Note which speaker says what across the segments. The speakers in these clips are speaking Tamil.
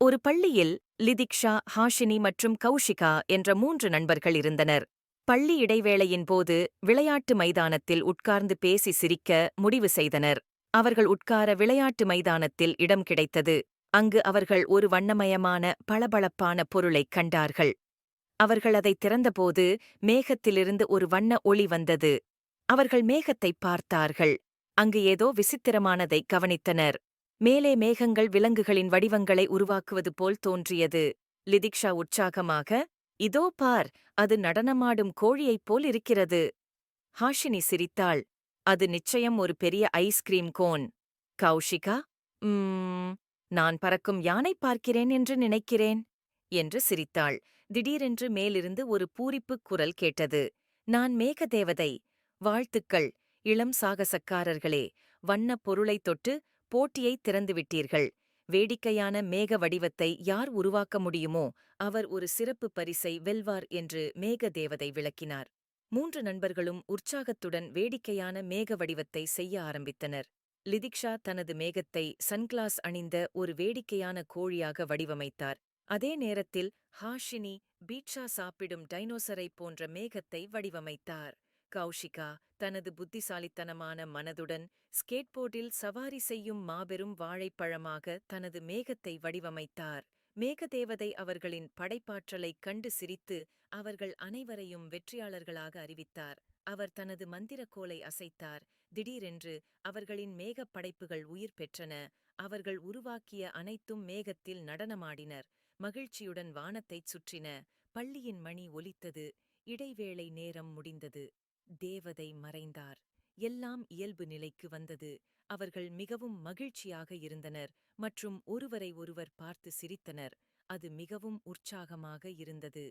Speaker 1: ஒரு பள்ளியில் லிதிக்ஷா, ஹாஷினி மற்றும் கௌஷிகா என்ற 3 நண்பர்கள் இருந்தனர். பள்ளி இடைவேளையின் போது விளையாட்டு மைதானத்தில் உட்கார்ந்து பேசி சிரிக்க முடிவு செய்தனர். அவர்கள் உட்கார விளையாட்டு மைதானத்தில் இடம் கிடைத்தது. அங்கு அவர்கள் ஒரு வண்ணமயமான பளபளப்பான பொருளைக் கண்டார்கள். அவர்கள் அதைத் திறந்தபோது மேகத்திலிருந்து ஒரு வண்ண ஒளி வந்தது. அவர்கள் மேகத்தைப் பார்த்தார்கள். அங்கு ஏதோ விசித்திரமானதைக் கவனித்தனர். மேலே மேகங்கள் விலங்குகளின் வடிவங்களை உருவாக்குவது போல் தோன்றியது. லிதிக்ஷா உற்சாகமாக, இதோ பார், அது நடனமாடும் கோழியைப் போல் இருக்கிறது. ஹாஷினி சிரித்தாள். அது நிச்சயம் ஒரு பெரிய ஐஸ்கிரீம் கோன். கௌஷிகா, "ம்ம், நான் பறக்கும் யானை பார்க்கிறேன் என்று நினைக்கிறேன்" என்று சிரித்தாள். திடீரென்று மேலிருந்து ஒரு பூரிப்புக் குரல் கேட்டது. நான் மேகதேவதை. வாழ்த்துக்கள், இளம் சாகசக்காரர்களே. வண்ணப் பொருளைத் தொட்டு போட்டியைத் திறந்துவிட்டீர்கள். வேடிக்கையான மேக வடிவத்தை யார் உருவாக்க முடியுமோ அவர் ஒரு சிறப்பு பரிசை வெல்வார் என்று மேகதேவதை விளக்கினார். 3 நண்பர்களும் உற்சாகத்துடன் வேடிக்கையான மேக வடிவத்தை செய்ய ஆரம்பித்தனர். லிதிக்ஷா தனது மேகத்தை சன்கிளாஸ் அணிந்த ஒரு வேடிக்கையான கோழியாக வடிவமைத்தார். அதே நேரத்தில் ஹாஷினி பீட்சா சாப்பிடும் டைனோசரை போன்ற மேகத்தை வடிவமைத்தார். கௌஷிகா தனது புத்திசாலித்தனமான மனதுடன் ஸ்கேட்போர்டில் சவாரி செய்யும் மாபெரும் வாழைப்பழமாக தனது மேகத்தை வடிவமைத்தார். மேகதேவதை அவர்களின் படைப்பாற்றலைக் கண்டு சிரித்து அவர்கள் அனைவரையும் வெற்றியாளர்களாக அறிவித்தார். அவர் தனது மந்திரக்கோலை அசைத்தார். திடீரென்று அவர்களின் மேகப் படைப்புகள் உயிர் பெற்றன. அவர்கள் உருவாக்கிய அனைத்தும் மேகத்தில் நடனமாடினர். மகிழ்ச்சியுடன் வானத்தைச் சுற்றின. பள்ளியின் மணி ஒலித்தது. இடைவேளை நேரம் முடிந்தது. தேவதை மறைந்தார். எல்லாம் இயல்பு நிலைக்கு வந்தது. அவர்கள் மிகவும் மகிழ்ச்சியாக இருந்தனர் மற்றும் ஒருவரை ஒருவர் பார்த்து சிரித்தனர். அது மிகவும் உற்சாகமாக இருந்தது.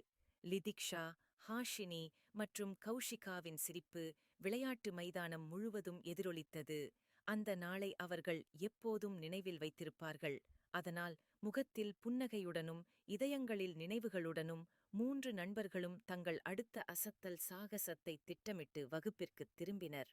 Speaker 1: லிதிக்ஷா, ஹாஷினி மற்றும் கௌஷிகாவின் சிரிப்பு விளையாட்டு மைதானம் முழுவதும் எதிரொலித்தது. அந்த நாளை அவர்கள் எப்போதும் நினைவில் வைத்திருப்பார்கள். அதனால் முகத்தில் புன்னகையுடனும் இதயங்களில் நினைவுகளுடனும் 3 நண்பர்களும் தங்கள் அடுத்த அசத்தல் சாகசத்தை திட்டமிட்டு வகுப்பிற்குத் திரும்பினர்.